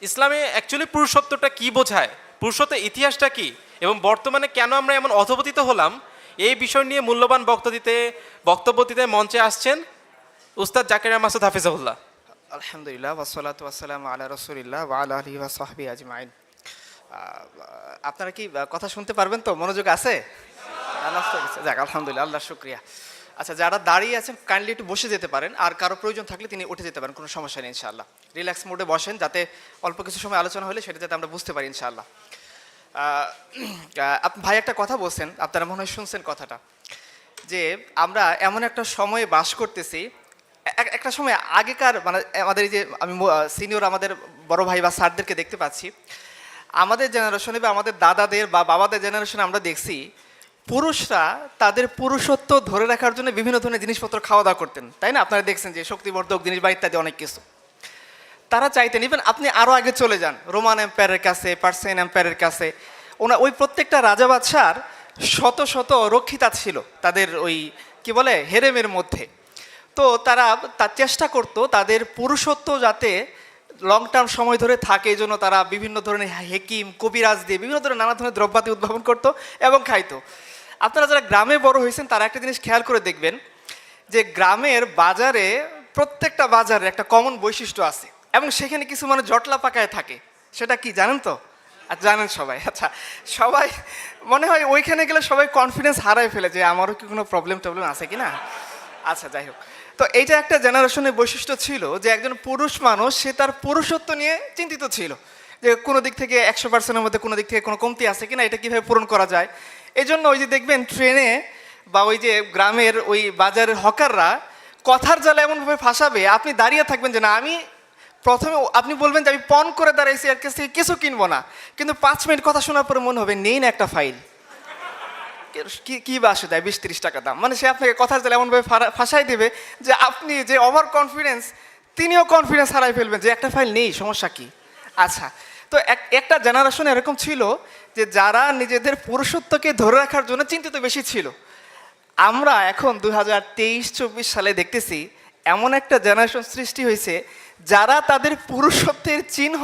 ইসলামে অ্যাকচুয়ালি পুরুষত্বটা কি বোঝায়, পুরুষত্বের ইতিহাসটা কি, এবং বর্তমানে কেন আমরা এমন অধপতিত হলাম, এই বিষয় নিয়ে মূল্যবান বক্তব্য দিতে মঞ্চে আসছেন উস্তাদ জাকির মাসুদ হাফিজাহুল্লাহ। আলহামদুলিল্লাহ ওয়াসসালাতু ওয়াসসালামু আলা রাসূলিল্লাহ ওয়া আলা আলিহি ওয়া সাহবিহি আজমাইন। আপনারা কি কথা শুনতে পারবেন তো? মনোযোগ আছে? যাক আলহামদুলিল্লাহ, আল্লাহর শুকরিয়া। আচ্ছা, যারা দাঁড়িয়ে আছেন কাইন্ডলি একটু বসে যেতে পারেন, আর কারো প্রয়োজন থাকলে তিনি উঠে যেতে পারেন, কোনো সমস্যা নেই ইনশাআল্লাহ। রিল্যাক্স মোডে বসেন, যাতে অল্প কিছু সময় আলোচনা হলে সেটা যাতে আমরা বুঝতে পারি ইনশাআল্লাহ। ভাই একটা কথা বলছেন, আপনারা মনে হয় শুনছেন কথাটা, যে আমরা এমন একটা সময়ে বাস করতেছি, একটা সময় আগেকার মানে আমাদের এই যে আমি সিনিয়র আমাদের বড় ভাই বা স্যারদেরকে দেখতে পাচ্ছি, আমাদের জেনারেশনে বা আমাদের দাদাদের বা বাবাদের জেনারেশনে আমরা দেখছি পুরুষরা তাদের পুরুষত্ব ধরে রাখার জন্য বিভিন্ন ধরনের জিনিসপত্র খাওয়া দাওয়া করতেন, তাই না? আপনারা দেখছেন যে শক্তিবর্ধক জিনিস বা ইত্যাদি অনেক কিছু তারা চাইতেন। ইভেন আপনি আরও আগে চলে যান রোমান এম্পায়ারের কাছে, পার্সিয়ান এম্পায়ারের কাছে, ওই প্রত্যেকটা রাজা বাদশার শত শত রক্ষিতা ছিল তাদের ওই কি বলে হেরেমের মধ্যে। তো তারা তার চেষ্টা করতো তাদের পুরুষত্ব যাতে লং টার্ম সময় ধরে থাকে, এই জন্য তারা বিভিন্ন ধরনের হেকিম কবিরাজ দিয়ে বিভিন্ন ধরনের নানা ধরনের দ্রব্যাদি উদ্ভাবন করতো এবং খাইতো। আপনারা যারা গ্রামে বড় হয়েছেন তারা একটা জিনিস খেয়াল করে দেখবেন যে গ্রামের বাজারে প্রত্যেকটা বাজারে একটা কমন বৈশিষ্ট্য আছে, এবং সেখানে কিছু মানে জটলা পাকায় থাকে। সেটা কি জানেন তো? আর জানেন সবাই? আচ্ছা, সবাই মনে হয় ওইখানে গেলে সবাই কনফিডেন্স হারায় ফেলে যে আমারও কি কোনো প্রবলেম আছে কি না। আচ্ছা, যাই হোক, তো এইটা একটা জেনারেশনের বৈশিষ্ট্য ছিল যে একজন পুরুষ মানুষ সে তার পুরুষত্ব নিয়ে চিন্তিত ছিল, যে কোনো দিক থেকে 100%-এর মধ্যে কোনো দিক থেকে কোনো কমতি আছে কিনা, এটা কীভাবে পূরণ করা যায়। এই জন্য ওই যে দেখবেন ট্রেনে বা ওই যে গ্রামের ওই বাজারের হকাররা কথার জালে এমনভাবে ফাঁসাবে, আপনি দাঁড়িয়ে থাকবেন যে না, আমি প্রথমে আপনি বলবেন যে আমি পণ করে দাঁড়াইছি, আর কাছ থেকে কিছু কিনবো না, কিন্তু 5 মিনিট কথা শোনার পরে মনে হবে নেই না একটা ফাইল, কি বাসে দেয় 20-30 টাকা দাম, মানে সে আপনাকে কথার জালে এমনভাবে ফাঁসাই দেবে যে আপনি যে ওভার কনফিডেন্স, তিনিও কনফিডেন্স হারাই ফেলবেন যে একটা ফাইল নেই, সমস্যা কি। আচ্ছা, তো একটা জেনারেশন এরকম ছিল যে যারা নিজেদের পুরুষত্বকে ধরে রাখার জন্য চিন্তিত বেশি ছিল। আমরা এখন 2023-24 সালে দেখতেছি এমন একটা জেনারেশন সৃষ্টি হয়েছে যারা তাদের পুরুষত্বের চিহ্ন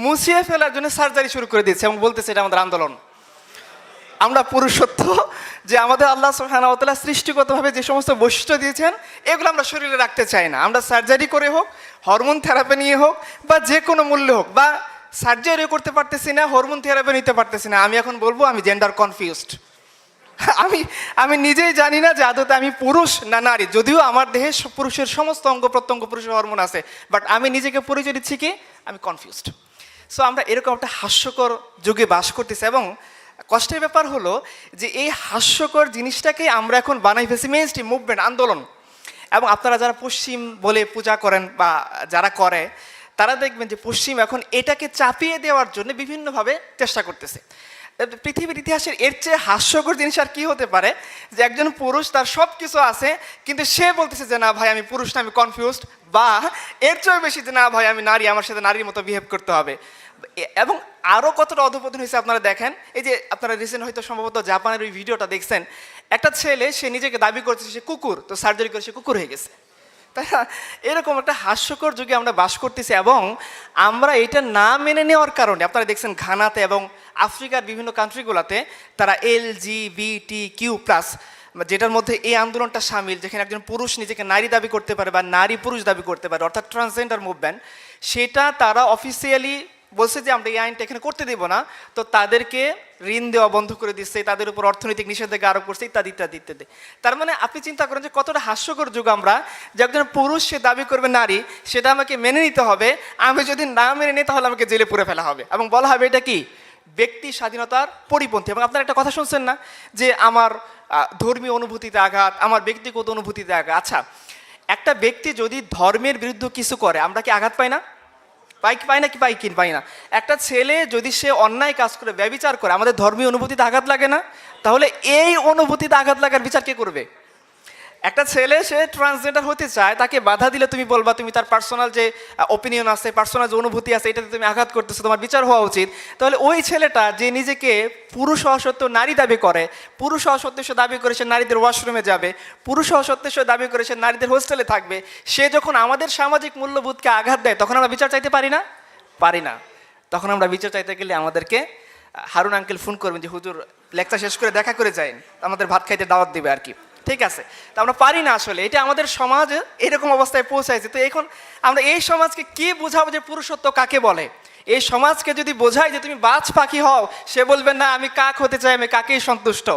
মুছিয়ে ফেলার জন্য সার্জারি শুরু করে দিয়েছে এবং বলতেছে এটা আমাদের আন্দোলন। আমরা পুরুষত্ব যে আমাদের আল্লাহ সুবহানাহু ওয়া তাআলা সৃষ্টিগতভাবে যে সমস্ত বৈশিষ্ট্য দিয়েছেন এগুলো আমরা শরীরে রাখতে চাই না, আমরা সার্জারি করে হোক, হরমোন থেরাপি নিয়ে হোক, বা যে কোনো মূল্যে হোক, বা সার্জারিও করতে পারতেছি না, হরমোন থেরাপি নিতে পারতেছি না, আমি এখন বলবো আমি জেন্ডার কনফিউজড। আমি নিজেই জানি না যে আদতে আমি পুরুষ না নারী, যদিও আমার দেহে পুরুষের সমস্ত অঙ্গ প্রত্যঙ্গ পুরুষের হরমোন আছে, বাট আমি নিজেকে পরিচয় দিচ্ছি কি আমি কনফিউজড। সো আমরা এরকম একটা হাস্যকর যুগে বাস করতেছি, এবং কষ্টের ব্যাপার হলো যে এই হাস্যকর জিনিসটাকে আমরা এখন বানাই ফেলছি মেইনস্ট্রিম মুভমেন্ট, আন্দোলন। এবং আপনারা যারা পশ্চিম বলে পূজা করেন বা যারা করে তারা দেখবেন যে পশ্চিম এখন এটাকে চাপিয়ে দেওয়ার জন্য বিভিন্নভাবে চেষ্টা করতেছে। পৃথিবীর ইতিহাসের এর চেয়ে হাস্যকর জিনিস আর কি হতে পারে যে একজন পুরুষ তার সব কিছু আছে কিন্তু সে বলতেছে যে না ভাই আমি পুরুষ না, আমি কনফিউজড, বা এর চেয়ে বেশি যে না ভাই আমি নারী, আমার সাথে নারীর মতো বিহেভ করতে হবে। এবং আরও কতটা অধপতন হয়েছে আপনারা দেখেন, এই যে আপনারা রিসেন্ট হয়তো সম্ভবত জাপানের ওই ভিডিওটা দেখছেন, একটা ছেলে সে নিজেকে দাবি করতেছে সে কুকুর, তো সার্জারি করে সে কুকুর হয়ে গেছে, তাই না? এরকম একটা হাস্যকর যুগে আমরা বাস করতেছি, এবং আমরা এটা না মেনে নেওয়ার কারণে আপনারা দেখছেন ঘানাতে এবং আফ্রিকার বিভিন্ন কান্ট্রিগুলোতে তারা LGBTQ+, যেটার মধ্যে এই আন্দোলনটা সামিল, যেখানে একজন পুরুষ নিজেকে নারী দাবি করতে পারে বা নারী পুরুষ দাবি করতে পারে, অর্থাৎ ট্রান্সজেন্ডার মুভমেন্ট, সেটা তারা অফিসিয়ালি বলছে যে আমরা এই আইনটা এখানে করতে দেবো না, তো তাদেরকে ঋণ দেওয়া বন্ধ করে দিচ্ছে, তাদের উপর অর্থনৈতিক নিষেধাজ্ঞা আরোপ করছে, ইত্যাদি ইত্যাদি ইত্যাদি। তার মানে আপনি চিন্তা করেন যে কতটা হাস্যকর যুগ আমরা, যে একজন পুরুষ সে দাবি করবে নারী, সেটা আমাকে মেনে নিতে হবে, আমি যদি না মেনে নিই তাহলে আমাকে জেলে পুরে ফেলা হবে, এবং বলা হবে এটা কি ব্যক্তি স্বাধীনতার পরিপন্থী। এবং আপনারা একটা কথা শুনছেন না যে আমার ধর্মীয় অনুভূতিতে আঘাত, আমার ব্যক্তিগত অনুভূতিতে আঘাত। আচ্ছা, একটা ব্যক্তি যদি ধর্মের বিরুদ্ধে কিছু করে আমরা কি আঘাত পাই না? পাই না কি পাই না? একটা ছেলে যদি সে অন্যায় কাজ করে ব্যভিচার করে আমাদের ধর্মীয় অনুভূতিতে আঘাত লাগে না? তাহলে এই অনুভূতিতে আঘাত লাগার বিচার কে করবে? একটা ছেলে সে ট্রান্সজেন্ডার হতে চায়, তাকে বাধা দিলে তুমি বলবা তুমি তার পার্সোনাল যে ওপিনিয়ন আছে, পার্সোনাল যে অনুভূতি আছে, এটাতে তুমি আঘাত করতেছো, তোমার বিচার হওয়া উচিত। তাহলে ওই ছেলেটা যে নিজেকে পুরুষ হওয়া সত্ত্বেও নারী দাবি করে, পুরুষ হওয়া সত্ত্বেও সে দাবি করে সে নারীদের ওয়াশরুমে যাবে, পুরুষ হওয়া সত্ত্বেও সে দাবি করে সে নারীদের হোস্টেলে থাকবে, সে যখন আমাদের সামাজিক মূল্যবোধকে আঘাত দেয় তখন আমরা বিচার চাইতে পারি না? পারি না। তখন আমরা বিচার চাইতে গেলে আমাদেরকে হারুন আঙ্কেল ফোন করবেন যে হুজুর লেকচার শেষ করে দেখা করে যাইন, আমাদের ভাত খাইতে দাওয়াত দিবে আর কি। ঠিক আছে, তো আমরা পারি না আসলে, এটা আমাদের সমাজ এরকম অবস্থায় পৌঁছাইছে। তো এখন আমরা এই সমাজকে কি বোঝাবো যে পুরুষত্ব কাকে বলে? এই সমাজকে যদি বোঝাই যে তুমি বাজ পাখি হও, সে বলবেন না আমি কাক হতে চাই, আমি কাকেই সন্তুষ্ট,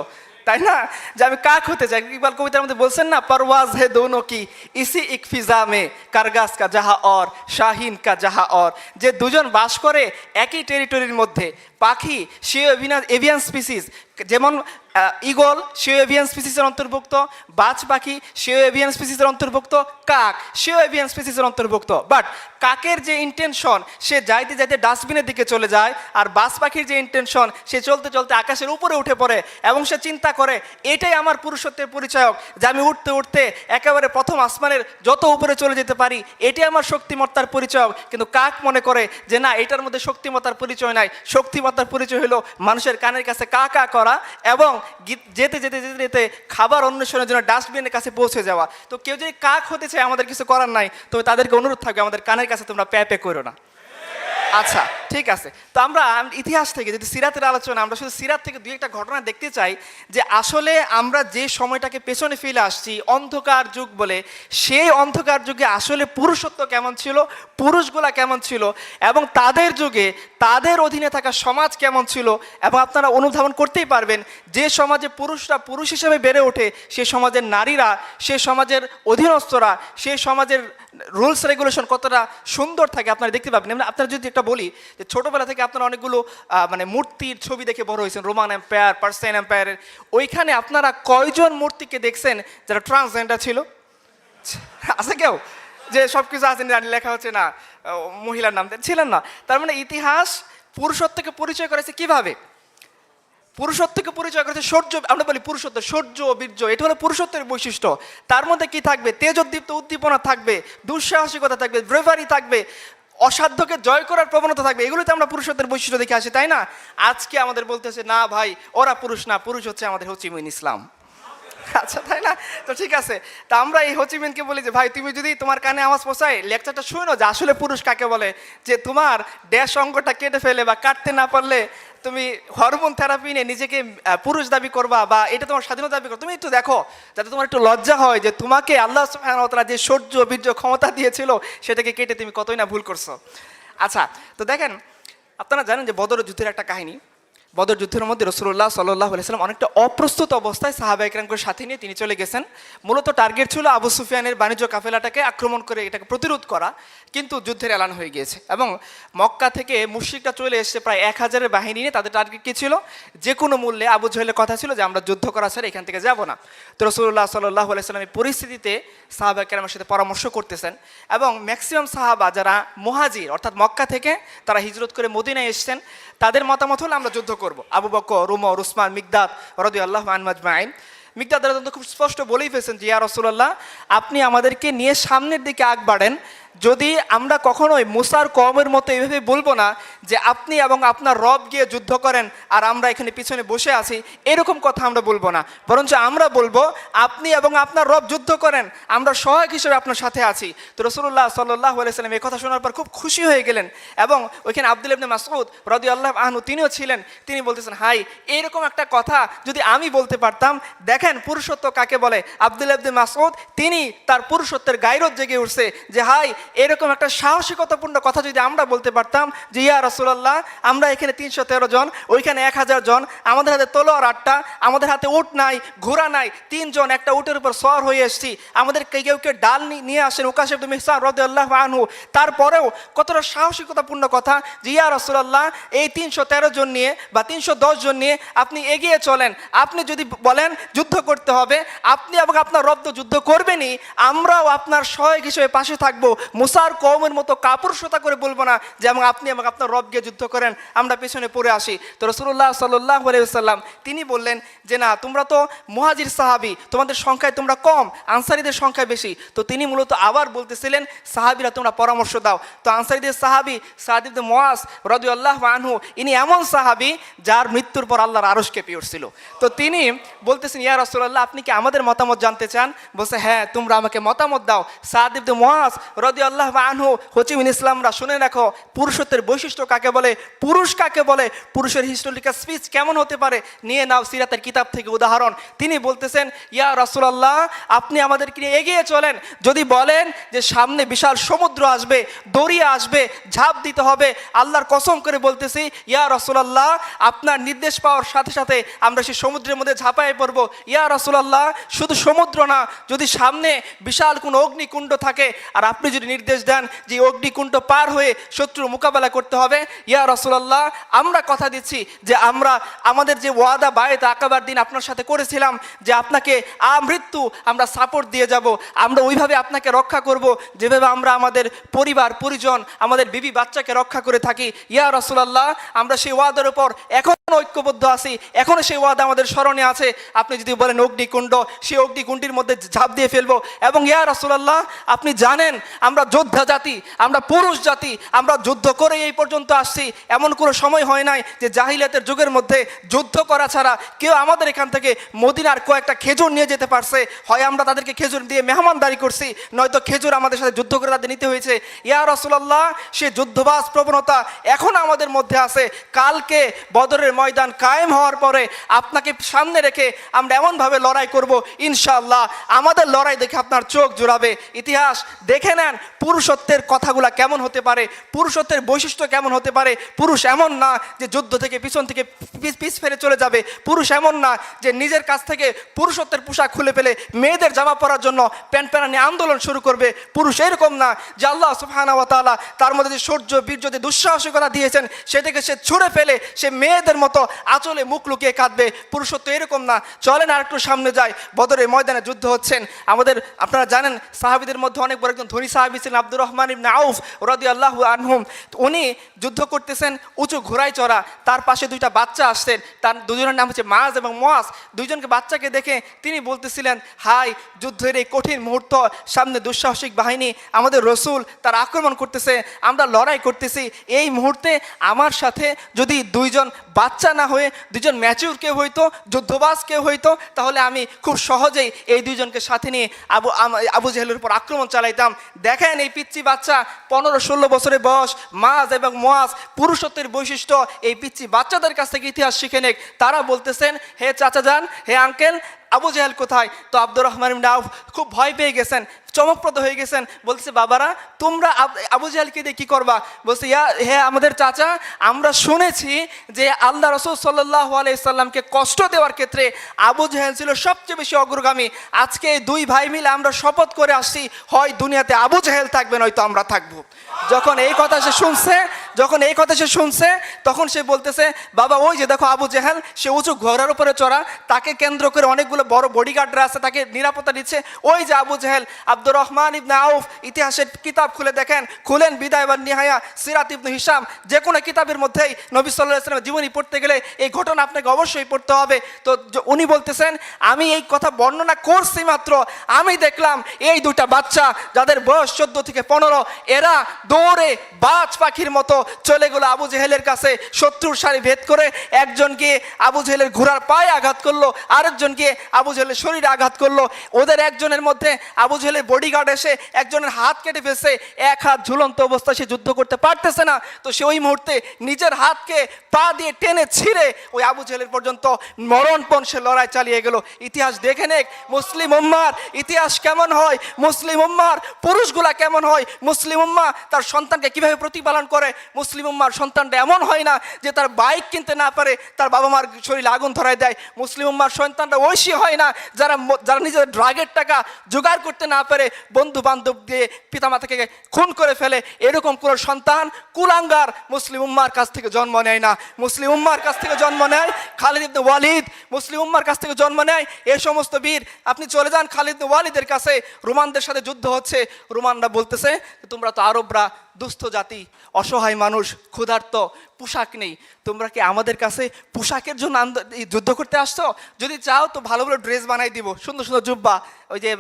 তাই না? যে আমি কাক হতে চাই। ইকবাল কবিতার মধ্যে বলছেন না, পারওয়াজ হে দোনো কি ইসি এক ফিজা মে, কারগাস কা জাহা অর শাহিন কা জাহা অর। যে দুজন বাস করে একই টেরিটরির মধ্যে, পাখি সেও এভিয়ান স্পিসিস, যেমন ইগল সেও এভিয়ান স্পিসিসের অন্তর্ভুক্ত, বাজ পাখি সেও এভিয়ান স্পিসিসের অন্তর্ভুক্ত, কাক সেও এভিয়ান স্পিসিসের অন্তর্ভুক্ত। বাট কাকের যে ইন্টেনশন, সে যাইতে যাইতে ডাস্টবিনের দিকে চলে যায়, আর বাজ পাখির যে ইন্টেনশন, সে চলতে চলতে আকাশের উপরে উঠে পড়ে এবং সে চিন্তা করে এটাই আমার পুরুষত্বের পরিচয়ক, যে আমি উঠতে উঠতে একেবারে প্রথম আসমানের যত উপরে চলে যেতে পারি, এটাই আমার শক্তিমত্তার পরিচয়ক। কিন্তু কাক মনে করে যে না, এটার মধ্যে শক্তিমত্তার পরিচয় নাই, শক্তিমত্তার পরিচয় হলো মানুষের কানের কাছে কা কা করা এবং যেতে যেতে যেতে যেতে খাবার অন্বেষণের জন্য ডাস্টবিনের কাছে পৌঁছে যাওয়া। তো কেউ যদি কাক হতে চায়, আমাদের কিছু করার নাই, তবে তাদেরকে অনুরোধ থাকবে আমাদের কানের কাছে তোমরা প্যা প্যা করো না। আচ্ছা, ঠিক আছে। তো আমরা ইতিহাস থেকে, যদি সিরাতের আলোচনা, আমরা শুধু সিরাত থেকে দুই একটা ঘটনা দেখতে চাই যে আসলে আমরা যে সময়টাকে পেছনে ফেলে আসছি অন্ধকার যুগ বলে, সেই অন্ধকার যুগে আসলে পুরুষত্ব কেমন ছিল, পুরুষগুলা কেমন ছিল, এবং তাদের যুগে তাদের অধীনে থাকা সমাজ কেমন ছিল। এবং আপনারা অনুধাবন করতেই পারবেন, যে সমাজে পুরুষরা পুরুষ হিসেবে বেড়ে ওঠে, সে সমাজের নারীরা, সে সমাজের অধীনস্থরা, সে সমাজের রুলস রেগুলেশন কতটা সুন্দর থাকে আপনারা দেখতে পাবেন। আপনারা যদি একটা বলি যে ছোটোবেলা থেকে আপনারা অনেকগুলো মানে মূর্তির ছবি দেখে বড় হয়েছেন, রোমান এম্পায়ার, পার্সিয়ান এম্পায়ারের, ওইখানে আপনারা কয়জন মূর্তিকে দেখছেন যারা ট্রান্সজেন্ডার ছিল? আছে কেউ? যে সব কিছু আছে লেখা হচ্ছে না মহিলার নাম, ছিলেন না। তার মানে ইতিহাস পুরুষত্বকে পরিচয় করেছে কিভাবে? পুরুষত্বকে পরিচয় করেছে সৌর্য। আমরা বলি পুরুষত্ব, সৌর্য, বীর্য, এটা হলো পুরুষত্বের বৈশিষ্ট্য। তার মধ্যে কি থাকবে? তেজোদ্দীপ্ত উদ্দীপনা থাকবে, দুঃসাহসিকতা থাকবে, ব্রেভারি থাকবে, অসাধ্যকে জয় করার প্রবণতা থাকবে। এগুলোতে আমরা পুরুষত্বের বৈশিষ্ট্য দেখে আসি, তাই না? আজকে আমাদের বলতেছে না ভাই, ওরা পুরুষ না, পুরুষ হচ্ছে আমাদের হোচিমিন ইসলাম। আচ্ছা, তাই না? তো ঠিক আছে, তা আমরা এই হোচিমিনকে বলি যে ভাই, তুমি যদি তোমার কানে আওয়াজ পৌঁছায়, লেকচারটা শুনো যে আসলে পুরুষ কাকে বলে, যে তোমার ড্যাশ অঙ্গটা কেটে ফেলে বা কাটতে না পারলে তুমি হরমোন থেরাপি নিয়ে নিজেকে পুরুষ দাবি করবা, বা এটা তোমার স্বাধীনতা দাবি করো। তুমি একটু দেখো, যাতে তোমার একটু লজ্জা হয় যে তোমাকে আল্লাহ সুবহানাহু ওয়া তাআলা যে সৌর্য, বীর্য, ক্ষমতা দিয়েছিল, সেটাকে কেটে তুমি কতই না ভুল করছো। আচ্ছা, তো দেখেন, আপনারা জানেন যে বদর যুদ্ধের একটা কাহিনী। বদর যুদ্ধের মধ্যে রাসূলুল্লাহ সাল্লাল্লাহু আলাইহি সাল্লাম অনেকটা অপ্রস্তুত অবস্থায় সাহাবা ইকরামকে সাথে নিয়ে তিনি চলে গেছেন। মূলত টার্গেট ছিল আবু সুফিয়ানের বাণিজ্য কাফেলাটাকে আক্রমণ করে এটাকে প্রতিরোধ করা, কিন্তু যুদ্ধের এলান হয়ে গিয়েছে এবং মক্কা থেকে মুশরিকরা চলে এসেছে প্রায় 1000-এর বাহিনী নিয়ে। তাদের টার্গেট কী ছিল? যে কোনো মূল্যে, আবু জহেলের কথা ছিল যে আমরা যুদ্ধ করা ছাড়া এখান থেকে যাব না। তো রাসূলুল্লাহ সাল্লাল্লাহু আলাইহি সাল্লাম এই পরিস্থিতিতে সাহাবা ইকরামের সাথে পরামর্শ করতেছেন এবং ম্যাক্সিমাম সাহাবা যারা মুহাজির, অর্থাৎ মক্কা থেকে তারা হিজরত করে মদিনায় এসেছেন, তাদের মতামত হলো আমরা যুদ্ধ করব। আবু বকর, উমর, উসমান, মিকদাদ রাদিয়াল্লাহু আনহুম আজমাইন, মিকদাদ রাদিয়াল্লাহু খুব স্পষ্ট বলেই ফেলেছেন যে ইয়া রাসূলুল্লাহ, আপনি আমাদেরকে নিয়ে সামনের দিকে আগ বাড়েন। যদি আমরা কখনোই মুসার কওমের মতো এইভাবে বলবো না যে আপনি এবং আপনার রব গিয়ে যুদ্ধ করেন আর আমরা এখানে পিছনে বসে আছি, এরকম কথা আমরা বলবো না, বরঞ্চ আমরা বলবো আপনি এবং আপনার রব যুদ্ধ করেন, আমরা সহায়ক হিসেবে আপনার সাথে আছি। তো রাসূলুল্লাহ সাল্লাল্লাহু আলাইহি সাল্লাম এই কথা শোনার পর খুব খুশি হয়ে গেলেন এবং ওইখানে আব্দুল্লাহ ইবনে মাসউদ রাদিয়াল্লাহু আনহু তিনিও ছিলেন। তিনি বলতেছেন, হাই, এরকম একটা কথা যদি আমি বলতে পারতাম। দেখেন পুরুষত্ব কাকে বলে। আব্দুল্লাহ ইবনে মাসউদ তিনি তার পুরুষত্বের গায়রত জেগে উঠছে যে হাই, এরকম একটা সাহসিকতাপূর্ণ কথা যদি আমরা বলতে পারতাম যে ইয়া রাসূলুল্লাহ, আমরা এখানে 313 জন, ওইখানে 1000 জন, আমাদের হাতে তলোয়ার 8টা, আমাদের হাতে উট নাই, ঘোড়া নাই, 3 জন একটা উটের উপর সওয়ার হয়ে এসেছি, আমাদের কেউ কেউ ডাল নিয়ে আসেন, উকাশ ইবনে মিহসান রাদিয়াল্লাহু আনহু, তারপরেও কতটা সাহসিকতাপূর্ণ কথা যে ইয়া রাসূলুল্লাহ, এই 313 জন নিয়ে বা 310 জন নিয়ে আপনি এগিয়ে চলেন। আপনি যদি বলেন যুদ্ধ করতে হবে, আপনি এবং আপনার রব তো যুদ্ধ করবেনই, আমরাও আপনার সহায়ক হিসেবে পাশে থাকবো। মুসার কওমের মতো কাপুরুষতা করে বলবো না যে এবং আপনি এবং আপনার রব গিয়ে যুদ্ধ করেন, আমরা পেছনে পড়ে আসি। তো রাসূলুল্লাহ সাল্লাল্লাহু আলাইহি ওয়াসাল্লাম তিনি বললেন যে না, তোমরা তো মুহাজির সাহাবী, তোমাদের সংখ্যায় তোমরা কম, আনসারীদের সংখ্যা বেশি। তো তিনি মূলত আবার বলতেছিলেন, সাহাবীরা তোমরা পরামর্শ দাও। তো আনসারীদের সাহাবী সাদ ইবনে মুআজ রাদিয়াল্লাহু আনহু, ইনি এমন সাহাবী যার মৃত্যুর পর আল্লাহর আরশ কেঁপে উঠছিল। তো তিনি বলতেছেন, ইয়া রাসূলুল্লাহ, আপনি কি আমাদের মতামত জানতে চান? বলছে, হ্যাঁ, তোমরা আমাকে মতামত দাও। সাদ ইবনে মুআজ রাদিয়াল্লাহু রাদিয়াল্লাহু আনহু, হোচিমিন ইসলামরা শুনে রাখো পুরুষত্বের বৈশিষ্ট্য কাকে বলে, পুরুষ কাকে বলে, পুরুষের হিস্টোরিক্যাল স্পিচ কেমন হতে পারে। নিয়ে নাও সিরাতের কিতাব থেকে উদাহরণ। তিনি বলতেছেন, ইয়া রাসূলুল্লাহ, আপনি আমাদেরকে নিয়ে এগিয়ে চলেন। যদি বলেন যে সামনে বিশাল সমুদ্র আসবে, দরিয়া আসবে, ঝাঁপ দিতে হবে, আল্লাহর কসম করে বলতেছি ইয়া রাসূলুল্লাহ, আপনার নির্দেশ পাওয়ার সাথে সাথে আমরা সেই সমুদ্রের মধ্যে ঝাঁপায় পড়ব। ইয়া রাসূলুল্লাহ, শুধু সমুদ্র না, যদি সামনে বিশাল কোনো অগ্নিকুণ্ড থাকে আর আপনি যদি নির্দেশ দেন যে অগ্নিকুণ্ড পার হয়ে শত্রুর মোকাবেলা করতে হবে, ইয়া রাসূলুল্লাহ, আমরা কথা দিচ্ছি যে আমরা আমাদের যে ওয়াদা বায়েত আকাবার দিন আপনার সাথে করেছিলাম যে আপনাকে আমৃত্যু আমরা সাপোর্ট দিয়ে যাব, আমরা ওইভাবে আপনাকে রক্ষা করব যেভাবে আমরা আমাদের পরিবার পরিজন, আমাদের বিবি বাচ্চাকে রক্ষা করে থাকি। ইয়া রাসূলুল্লাহ, আমরা সেই ওয়াদার উপর এখন ঐক্যবদ্ধ আছি, এখনো সেই ওয়াদা আমাদের স্মরণে আছে। আপনি যদি বলেন অগ্নিকুণ্ড, সেই অগ্নিকুণ্ডের মধ্যে ঝাঁপ দিয়ে ফেলবো। এবং ইয়া রাসূলুল্লাহ, আপনি জানেন আমরা যোদ্ধা জাতি, আমরা পুরুষ জাতি, আমরা যুদ্ধ করে এই পর্যন্ত আসছি। এমন কোনো সময় হয় নাই যে জাহিলিয়াতের যুগের মধ্যে যুদ্ধ করা ছাড়া কেউ আমাদের এখান থেকে মদিনার কয়েকটা খেজুর নিয়ে যেতে পারছে। হয় আমরা তাদেরকে খেজুর দিয়ে মেহমানদারি করছি, নয়তো খেজুর আমাদের সাথে যুদ্ধ করে তাদের নিতে হয়েছে। ইয়া রাসূলুল্লাহ, সে যুদ্ধবাজ প্রবণতা এখন আমাদের মধ্যে আছে। কালকে বদরের ময়দান কায়েম হওয়ার পরে আপনাকে সামনে রেখে আমরা এমনভাবে লড়াই করব, ইনশাআল্লাহ আমাদের লড়াই দেখে আপনার চোখ জোড়াবে। ইতিহাস দেখে নেন পুরুষত্বের কথাগুলা কেমন হতে পারে, পুরুষত্বের বৈশিষ্ট্য কেমন হতে পারে। পুরুষ এমন না যে যুদ্ধ থেকে পিছন থেকে পিছ ফেরে চলে যাবে। পুরুষ এমন না যে নিজের কাছ থেকে পুরুষত্বের পোশাক খুলে ফেলে মেয়েদের জামা পরার জন্য প্যান্ট প্যানানি আন্দোলন শুরু করবে। পুরুষ এরকম না যে আল্লাহ সুবহানাহু ওয়া তাআলা তার মধ্যে যে শৌর্য বীর্য যে দুঃসাহসিকতা দিয়েছেন সেটাকে সে ছুঁড়ে ফেলে সে মেয়েদের মতো আঁচলে মুখ লুকিয়ে কাঁদবে। পুরুষত্ব এরকম না। চলেন আর একটু সামনে যায়, বদরের ময়দানে যুদ্ধ হচ্ছেন। আমাদের আপনারা জানেন সাহাবীদের মধ্যে অনেক বড় একজন ধনী সাহাবী ছিলেন আব্দুর রহমান ইবনে আউফ রাদিয়াল্লাহু আনহুম। উনি যুদ্ধ করতেছেন উঁচু ঘোড়ায় চড়া, তার পাশে দুইটা বাচ্চা আসছেন, তার দুজনের নাম হচ্ছে মাজ এবং মুয়াজ। দুইজনকে বাচ্চাকে দেখে তিনি বলতেছিলেন, হাই যুদ্ধের এই কঠিন মুহূর্ত, সামনে দুঃসাহসিক বাহিনী, আমাদের রসুল তার আক্রমণ করতেছে, আমরা লড়াই করতেছি। এই মুহূর্তে আমার সাথে যদি দুইজন বাচ্চা না হয়ে দুজন ম্যাচিউর কেউ হইতো, যুদ্ধবাজ কেউ হইতো, তাহলে আমি খুব সহজেই এই দুইজনকে সাথে নিয়ে আবু জেহেলের উপর আক্রমণ চালাইতাম। দেখেন এই পিচ্চি বাচ্চা 15-16 বছরের বয়স, মাজ এবং মুয়াজ, পুরুষত্বের বৈশিষ্ট্য এই পিচ্চি বাচ্চাদের কাছ থেকে ইতিহাস শিখে নেক। তারা বলতেছেন, হে চাচা যান, হে আঙ্কেল, আবু জেহেল কোথায়? তো আব্দুর রহমান ইবনে আউফ খুব ভয় পেয়ে গেছেন, চমকপ্রদ হয়ে গেছেন। বলছে, বাবারা তোমরা আবু জেহেলকে দিয়ে কী করবা? বলছে, হে আমাদের চাচা, আমরা শুনেছি যে আল্লাহ রাসূল সাল্লাল্লাহু আলাইহি সাল্লামকে কষ্ট দেওয়ার ক্ষেত্রে আবু জেহেল ছিল সবচেয়ে বেশি অগ্রগামী। আজকে এই দুই ভাই মিলে আমরা শপথ করে আসছি, হয় দুনিয়াতে আবু জেহেল থাকবে নয়তো আমরা থাকবো। যখন এই কথা সে শুনছে তখন সে বলতেছে, বাবা ওই যে দেখো আবু জেহেল, সে উঁচু ঘোড়ার উপরে চড়া, তাকে কেন্দ্র করে অনেকগুলো বড় বডিগার্ডরা আছে, তাকে নিরাপত্তা দিচ্ছে। ওই যে আবু জেহেল। আব্দুর রহমান ইবনে আউফ ইতিহাসের কিতাব খুলে দেখেন, খুলেন বিদায় ওয়ান নিহায়া, সিরাত ইবনে হিশাম, যে কোনো কিতাবের মধ্যেই নবী সাল্লাল্লাহু আলাইহি ওয়াসাল্লামের জীবনী পড়তে গেলে এই ঘটনা আপনাকে অবশ্যই পড়তে হবে। তো উনি বলতেছেন, আমি এই কথা বর্ণনা করছি মাত্র, আমি দেখলাম এই দুটা বাচ্চা যাদের বয়স 14 থেকে 15, এরা দৌড়ে বাজ পাখির মতো চলে গেল আবু জেহেলের কাছে। শত্রুর সারি ভেদ করে একজনকে আবু জেহেলের ঘোড়ার পায়ে আঘাত করলো, আরেকজনকে আবু জেহেলের শরীরে আঘাত করলো। ওদের একজনের মধ্যে আবু জেহেলের বডিগার্ড এসে একজনের হাত কেটে ফেলছে, এক হাত ঝুলন্ত অবস্থায় সে যুদ্ধ করতে পারতেছে না। তো সে ওই মুহূর্তে নিজের হাতকে পা দিয়ে টেনে ছিঁড়ে ওই আবু জেহেলের পর্যন্ত মরণপণ সে লড়াই চালিয়ে গেল। ইতিহাস দেখে নেক মুসলিম উম্মার ইতিহাস কেমন হয়, মুসলিম উম্মার পুরুষগুলা কেমন হয়, মুসলিম উম্মা তার সন্তানকে কিভাবে প্রতিপালন করে। মুসলিম উম্মার সন্তানটা এমন হয় না যে তার বাইক কিনতে না পারে তার বাবা মার শরীরে আগুন ধরায় দেয়। মুসলিম উম্মার সন্তানটা ঐশী হয় না যারা নিজের ড্রাগের টাকা জোগাড় করতে না পারে বন্ধু বান্ধব দিয়ে পিতামাতাকে খুন করে ফেলে। এরকম কোন সন্তান কুলাঙ্গার মুসলিম উম্মার কাছ থেকে জন্ম নেয় না। মুসলিম উম্মার কাছ থেকে জন্ম নেয় খালিদ ইবনে ওয়ালিদ, মুসলিম উম্মার কাছ থেকে জন্ম নেয় এই সমস্ত বীর। আপনি চলে যান খালিদ ইবনে ওয়ালিদের কাছে, রোমানদের সাথে যুদ্ধ হচ্ছে, রোমানরা বলতেছে তোমরা তো আরবরা দুস্থ জাতি, অসহায় মানুষ, ক্ষুধার্ত, পোশাক নেই, তোমরা কি আমাদের কাছে পোশাকের জন্য যুদ্ধ করতে আসছো? যদি চাও তো ভালো ভালো ড্রেস বানাই দিব, সুন্দর সুন্দর জুব্বা, ওই যে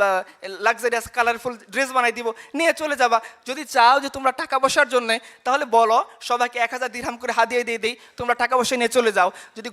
লাক্সারিয়াস কালারফুল ড্রেস বানাই দিব, নিয়ে চলে যাবা। যদি চাও যে তোমরা টাকা পয়সার জন্য, তাহলে বলো সবাইকে 1000 দিরহাম করে হাদিয়া দিয়ে দিই, তোমরা টাকা পয়সা নিয়ে চলে যাও। যদি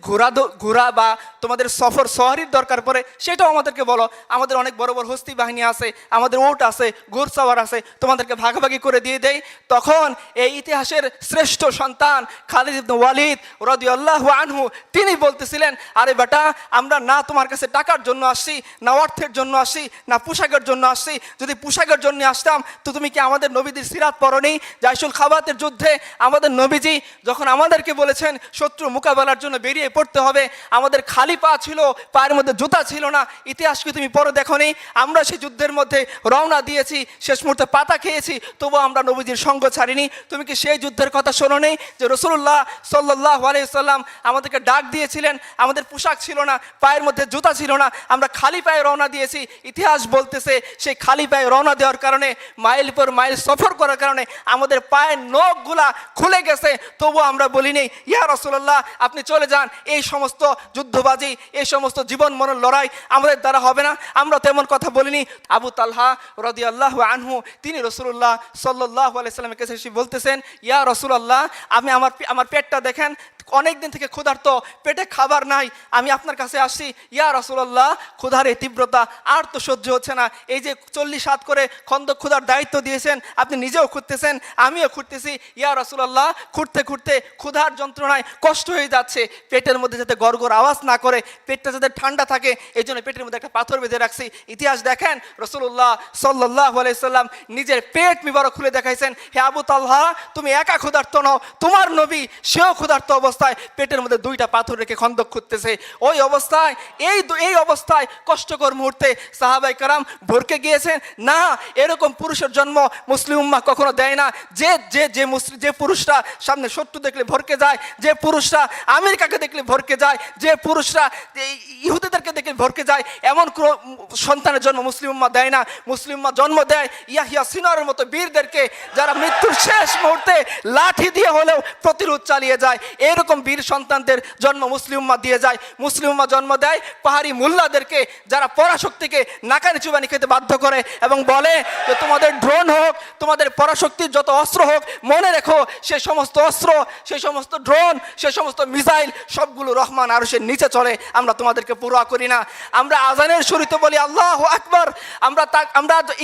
ঘোরা বা তোমাদের সফর সওয়ারির দরকার পড়ে, সেটাও আমাদেরকে বলো। আমাদের অনেক বড় বড় হস্তি বাহিনী আছে, আমাদের উট আছে, ঘোড়সাওয়ার আছে, তোমাদেরকে ভাগাভাগি করে দিয়ে দেই। তখন এই ইতিহাসের শ্রেষ্ঠ সন্তান খালিদ ইবনে ওয়ালিদ রাদিয়াল্লাহু আনহু তিনি বলতেছিলেন, আরে বেটা, আমরা না তোমার কাছে টাকার জন্য আসছি, না অর্থের জন্য আসছি, না পোশাকের জন্য আসছি। যদি পোশাকের জন্য আসতাম তো তুমি কি আমাদের নবীদের সিরাত পড়নি? জাইশুল খাবাতের যুদ্ধে আমাদের নবীজি যখন আমাদেরকে বলেছেন শত্রু মোকাবেলার জন্য বেরিয়ে পড়তে হবে, আমাদের খালি পা ছিল, পায়ের মধ্যে জুতা ছিল না। ইতিহাস কি তুমি পড়ে দেখোনি? আমরা সেই যুদ্ধের মধ্যে রওনা দিয়েছি, শেষ মুহূর্তে পাতা খেয়েছি, তবু আমরা নবীজির সঙ্গ ছাড়িনি। তুমি কি সেই যুদ্ধের কথা শোনোনি যে রাসূলুল্লাহ সাল্লাল্লাহু আলাইহি ওয়াসাল্লাম আমাদেরকে ডাক দিয়েছিলেন? আমাদের পোশাক ছিল না, পায়ের মধ্যে জুতা ছিল না, আমরা খালি পায়ে রওনা দিয়েছি। ইতিহাস বলতেছে সেই খালি পায়ে রওনা দেওয়ার কারণে, মাইল পর মাইল সফর করার কারণে আমাদের পায়ের নখগুলা খুলে গেছে, তবু আমরা বলিনি ইয়া রাসূলুল্লাহ আপনি চলে যান, এই সমস্ত যুদ্ধবাজি, এই সমস্ত জীবন মরণ লড়াই আমাদের দ্বারা হবে না। আমরা তেমন কথা বলিনি। আবু তালহা রাদিয়াল্লাহু আনহু তিনি রাসূলুল্লাহ সাল্লাল্লাহু আলাইহি সাল্লামের কাছে এসে বলতেছেন, ইয়া রাসূলুল্লাহ আমি আমার পেটটা দেখেন, অনেক দিন থেকে ক্ষুধার্ত, পেটে খাবার নাই, আমি আপনার কাছে আসছি। ইয়া রাসূলুল্লাহ ক্ষুধার এই তীব্রতা আর তো সহ্য হচ্ছে না। এই যে 40 হাত করে খন্দক ক্ষুধার দায়িত্ব দিয়েছেন, আপনি নিজেও খুঁড়তেছেন, আমিও খুঁড়তেছি। ইয়া রাসূলুল্লাহ খুঁড়তে খুঁড়তে ক্ষুধার যন্ত্রণায় কষ্ট হয়ে যাচ্ছে, পেটের মধ্যে যাতে গড়গড় আওয়াজ না করে, পেটটা যাতে ঠান্ডা থাকে, এই জন্য পেটের মধ্যে একটা পাথর বেঁধে রাখছি। ইতিহাস দেখেন রাসূলুল্লাহ সাল্লাল্লাহু আলাইহি সাল্লাম নিজের পেট মিবারক খুলে দেখাইছেন, হে আবু তালহা তুমি একা ক্ষুধার্ত নও, তোমার নবী সেও ক্ষুধার্ত অবস্থায় পেটের মধ্যে 2টা পাথর রেখে খন্দক খুঁড়তেছে। ওই অবস্থায় এই অবস্থায় কষ্টকর মুহূর্তে সাহাবায়ে কেরাম ভরকে গিয়েছেন। না, এরকম পুরুষের জন্ম মুসলিম উম্মাহ কখনো দেয় না। যে পুরুষরা সামনে শত্রু দেখলে ভরকে যায়, যে পুরুষরা আমেরিকাকে দেখলে ভরকে যায়, যে পুরুষরা ইহুদিদেরকে দেখলে ভরকে যায়, এমন কোনো সন্তানের জন্ম মুসলিম উম্মাহ দেয় না। মুসলিম উম্মাহ জন্ম দেয় ইয়াহিয়া সিনারের মতো বীরদেরকে, যারা মৃত্যুর শেষ মুহূর্তে লাঠি দিয়ে হলেও প্রতিরোধ চালিয়ে যায়। এরকম বীর সন্তানদের জন্ম মুসলিম উম্মাহ দিয়ে যায়। মুসলিম উম্মাহ জন্ম দেয় পাহাড়ি মুল্লাদেরকে, যারা পরাশক্তিকে নাকানি চুবানি খেতে বাধ্য করে এবং বলে যে তোমাদের ড্রোন হোক, তোমাদের পরাশক্তির যত অস্ত্র হোক, মনে রেখো সেই সমস্ত অস্ত্র, সেই সমস্ত ড্রোন, সেই সমস্ত মিসাইল সবগুলো রহমান আরশের নিচে চলে, আমরা তোমাদেরকে পরোয়া করি না। আমরা আজানের শুরুতে বলি আল্লাহু আকবার, আমরা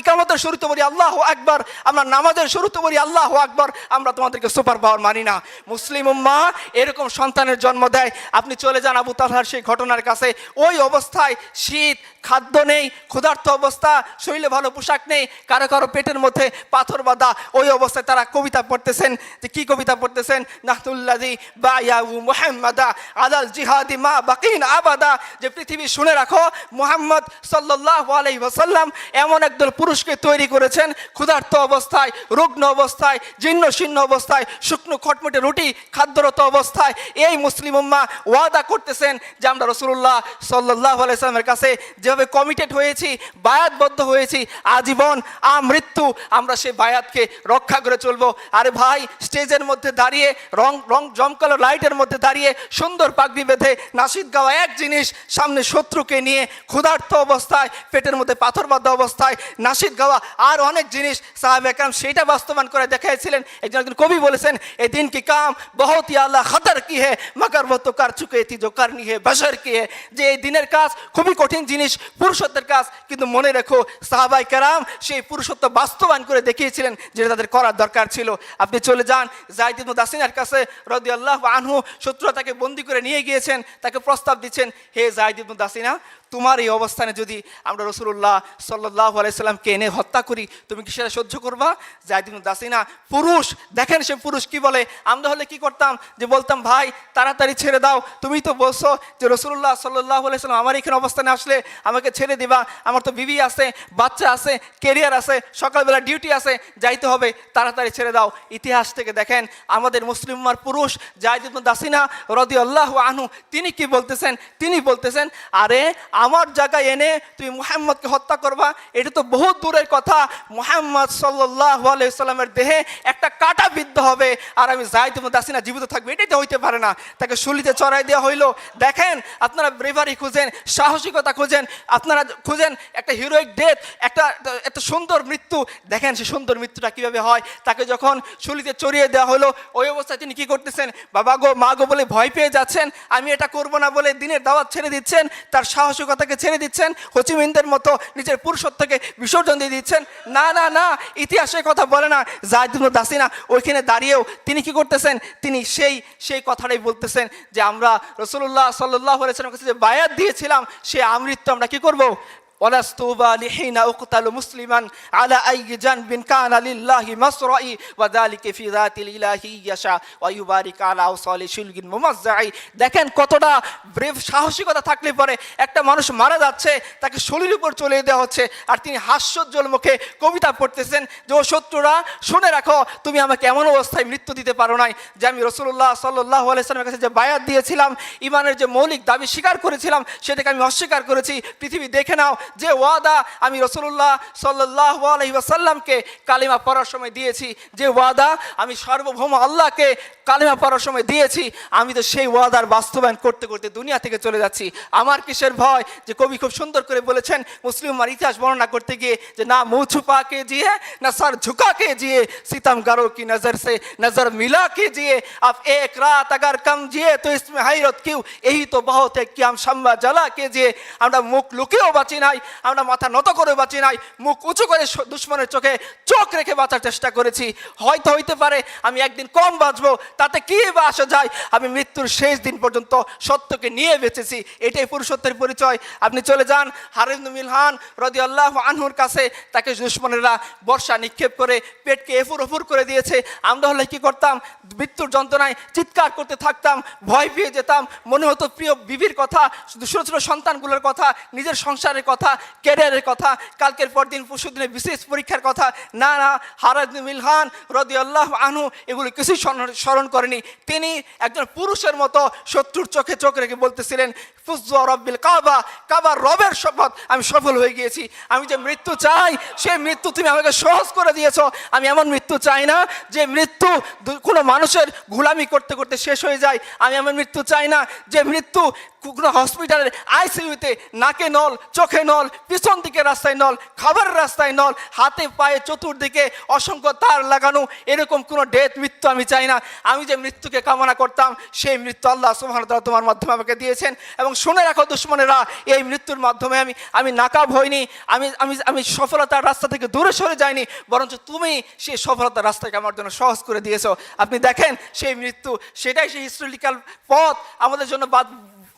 ইকামতের শুরুতে বলি আল্লাহু আকবার, আমরা নামাজের শুরুতে বলি আল্লাহু আকবার, আমরা তোমাদেরকে সুপার পাওয়ার মানি না। মুসলিম উম্মাহ এরকম সন্তানের জন্ম দেয়। আপনি চলে যান আবু তালহার সেই ঘটনার কাছে, ওই অবস্থায় শীত, খাদ্য নেই, ক্ষুধার্ত অবস্থা, শরীরে ভালো পোশাক নেই, কারো কারো পেটের মধ্যে পাথর বাঁধা। ওই অবস্থায় তারা কবিতা পড়তেছেন। যে কি কবিতা পড়তেছেন? নাহতুল্লাযী বায়াউ মুহাম্মাদা আলাল জিহাদি মা বাকিন আবাদা, যে পৃথিবী শুনে রাখো মুহাম্মদ সাল্লাল্লাহু আলাইহি ওয়াসাল্লাম এমন একদল পুরুষকে তৈরি করেছেন ক্ষুধার্ত অবস্থায়, রুগ্ন অবস্থায়, জীর্ণ শীর্ণ অবস্থায়, শুকনো খটমটে রুটি খাদ্যরত অবস্থায়। এই মুসলিম উম্মাহ ওয়াদা করতেছেন যে আমরা রাসূলুল্লাহ সাল্লাল্লাহু আলাইহি ওয়াসাল্লামের কাছে যেভাবে কমিটেড হয়েছি, বায়াতবদ্ধ হয়েছি, আজীবন আমৃত্যু আমরা সেই বায়াতকে রক্ষা করে চলবো। আরে ভাই, স্টেজের মধ্যে দাঁড়িয়ে রং জমকালো লাইটের মধ্যে দাঁড়িয়ে সুন্দর পাগড়ি বেঁধে নাশিদ গাওয়া এক জিনিস, সামনে শত্রুকে নিয়ে ক্ষুধার্ত অবস্থায়, পেটের মধ্যে পাথর বাঁধা অবস্থায় নাশিদ গাওয়া আর অনেক জিনিস সাহাবায়ে কেরাম সেইটা বাস্তবায়ন করে দেখাইছিলেন। একজন কবি বলেছেন, এই দিন কি কাম বহুত ই আলা খতর কি হে মগর वो तो कर चुके थी जो करनी है बशर की है। যে এই দিনের কাজ খুবই কঠিন জিনিস, পুরুষত্বের কাজ, কিন্তু মনে রেখো সাহাবায়ে কেরাম সেই পুরুষত্ব বাস্তবায়ন করে দেখিয়েছিলেন যেটা তাদের করার দরকার ছিল। আপনি চলে যান যায়েদ ইবনে দাসিনার কাছে রাদিয়াল্লাহু আনহু, শত্রুরা তাকে বন্দী করে নিয়ে গিয়েছেন, তাকে প্রস্তাব দিচ্ছেন, হে যায়েদ ইবনে দাসিনা, তোমার এই অবস্থানে যদি আমরা রাসূলুল্লাহ সাল্লাল্লাহু আলাইহি সাল্লামকে এনে হত্যা করি, তুমি কি সেটা সহ্য করবা? যায়েদ ইবনে দাসিনা পুরুষ, দেখেন সে পুরুষ কি বলে। আমরা হলে কি করতাম? যে বলতাম, ভাই তাড়াতাড়ি ছেড়ে দাও, তুমি তো বলছো যে রাসূলুল্লাহ সাল্লাল্লাহু আলাইহি সাল্লাম আমার এখানে অবস্থানে আসলে আমাকে ছেড়ে দিবা, আমার তো বিবি আছে, বাচ্চা আছে, ক্যারিয়ার আছে, সকালবেলা ডিউটি আছে, যাইতে হবে, তাড়াতাড়ি ছেড়ে দাও। ইতিহাস থেকে দেখেন আমাদের মুসলিম উম্মার পুরুষ যায়েদ ইবনে দাসিনা রাদিয়াল্লাহু আনহু তিনি কি বলতেছেন? তিনি বলতেছেন, আরে আমার জায়গায় এনে তুমি মুহাম্মদকে হত্যা করবা, এটা তো বহুত দূরের কথা। মুহাম্মদ সাল্লাল্লাহু আলাইহি সাল্লামের দেহে একটা কাঁটা বিদ্ধ হবে আর আমি যায়েদ ইবনে দাসিনা জীবিত থাকবে, এটাই তো হইতে পারে না। তাকে শুলিতে চড়াই দেওয়া হইলো। দেখেন আপনারা ব্রেভারি খুঁজেন, সাহসিকতা খুঁজেন, আপনারা খুঁজেন একটা হিরোইক ডেথ, একটা সুন্দর মৃত্যু। দেখেন সে সুন্দর মৃত্যুটা কিভাবে হয়। তাকে যখন শুলিতে চড়িয়ে দেওয়া হলো, ওই অবস্থায় তিনি কি করতেছেন, বাবা গো মা গো বলে ভয় পেয়ে যাচ্ছেন, আমি এটা করবো না বলে দিনের দাওয়াত ছেড়ে দিচ্ছেন, তার সাহসিকতাকে ছেড়ে দিচ্ছেন, হোচিমিনদের মতো নিজের পুরুষত্বকে বিসর্জন দিয়ে দিচ্ছেন। না না না, ইতিহাসের কথা বলে না। যায়েদ ইবনে দাসিনা ওইখানে দাঁড়িয়েও তিনি কি করতেছেন, তিনি সেই কথাটাই বলতেছেন যে আমরা রাসূলুল্লাহ সাল্লাল্লাহু আলাইহি ওয়াসাল্লামের কাছে যে বায়াত দিয়েছিলাম সে আমৃত্যু আমরা কি করব। ولست أبالي حين أقتل مسلما على أي جنب كان لله مصرعي وذلك في ذات الإله يشاء ويبارك على أوصال شلق ممزع। দেখেন কতটা ব্রেভ সাহসিকতা থাকলে পরে একটা মানুষ মারা যাচ্ছে, তাকে শরীর উপর চলে দেওয়া হচ্ছে, আর তিনি হাস্যোজ্জ্বল মুখে কবিতা পড়তেছেন যে ও শত্রুরা শুনে রাখো, তুমি আমাকে এমন অবস্থায় মৃত্যু দিতে পারো নাই যে আমি রাসূলুল্লাহ সাল্লাল্লাহু আলাইহি ওয়াসাল্লামের কাছে যে বায়াত দিয়েছিলাম, ইমানের যে মৌলিক দাবি স্বীকার করেছিলাম সেটাকে আমি অস্বীকার করেছি। পৃথিবী দেখে নাও যে ওয়াদা আমি রাসূলুল্লাহ সাল্লাল্লাহু আলাইহি ওয়াসাল্লামকে কালিমা পড়ার সময় দিয়েছি, যে ওয়াদা আমি সার্বভৌম আল্লাহকে কালিমা পড়ার সময় দিয়েছি, আমি তো সেই ওয়াদার বাস্তবায়ন করতে করতে দুনিয়া থেকে চলে যাচ্ছি। আমার কিসের ভয়? যে কবি খুব সুন্দর করে বলেছেন মুসলিমার ইতিহাস বর্ণনা করতে গিয়ে যে না মুँह छुपा के जिए ना सर झुका के जिए, सितमगारों की नजर से नजर मिला के जिए, अब एक रात अगर कम जिए तो इसमें हैरत क्यों, यही तो बहुत है कि हम शम्मा জ্বালা কে जिए। আমরা মুখ লুকিয়েও বাঁচি নাই, আমরা মাথা নত করে বাঁচি নাই, মুখ উঁচু করে দুশ্মনের চোখে চোখ রেখে বাঁচার চেষ্টা করেছি। হয়তো হইতে পারে আমি একদিন কম বাঁচবো, তাতে কি বা আসা যায়, আমি মৃত্যুর শেষ দিন পর্যন্ত সত্যকে নিয়ে বেঁচেছি, এটাই পুরুষত্বের পরিচয়। আপনি চলে যান হারিস ইবনে মিলহান রাদিয়াল্লাহু আনহুর কাছে, তাকে দুশ্মনেরা বর্ষা নিক্ষেপ করে পেটকে এফুর ওফুর করে দিয়েছে। আমরা হলে কি করতাম, মৃত্যুর যন্ত্রণায় চিৎকার করতে থাকতাম, ভয় পেয়ে যেতাম, মনে হতো প্রিয় বিবির কথা, ছোট ছোট সন্তানগুলোর কথা, নিজের সংসারের কথা, ক্যারিয়ারের কথা, কালকের পর দিন পরশুদিনের বিশেষ পরীক্ষার কথা। না না, হারিস ইবনে মিলহান রাদিয়াল্লাহু আনহু এগুলো কিছুই স্মরণ করেনি। তিনি একজন পুরুষের মতো শত্রুর চোখে চোখ রেখে বলতেছিলেন ফুজ্জু রব্বিল কাবা, কাবার রবের শপথ আমি সফল হয়ে গিয়েছি। আমি যে মৃত্যু চাই সেই মৃত্যু তুমি আমাকে সহজ করে দিয়েছ। আমি এমন মৃত্যু চাই না যে মৃত্যু কোনো মানুষের গোলামি করতে করতে শেষ হয়ে যায়। আমি এমন মৃত্যু চাই না যে মৃত্যু কোনো হসপিটালের আইসিইউতে নাকে নল, চোখে নল, পিছন দিকে রাস্তায় নল, খাবারের রাস্তায় নল, হাতে পায়ে চতুর্দিকে অসংখ্য তার লাগানো, এরকম কোনো ডেথ মৃত্যু আমি চাই না। আমি যে মৃত্যুকে কামনা করতাম সেই মৃত্যু আল্লাহ সুবহানাহু ওয়া তাআলা তোমার মাধ্যমে আমাকে দিয়েছেন। এবং শুনে রাখো দুশ্মনেরা, এই মৃত্যুর মাধ্যমে আমি নাকাব হইনি, আমি সফলতার রাস্তা থেকে দূরে সরে যাইনি, বরঞ্চ তুমি সেই সফলতার রাস্তাকে আমার জন্য সহজ করে দিয়েছো। আপনি দেখেন সেই মৃত্যু, সেটাই সেই হিস্টোরিক্যাল পথ আমাদের জন্য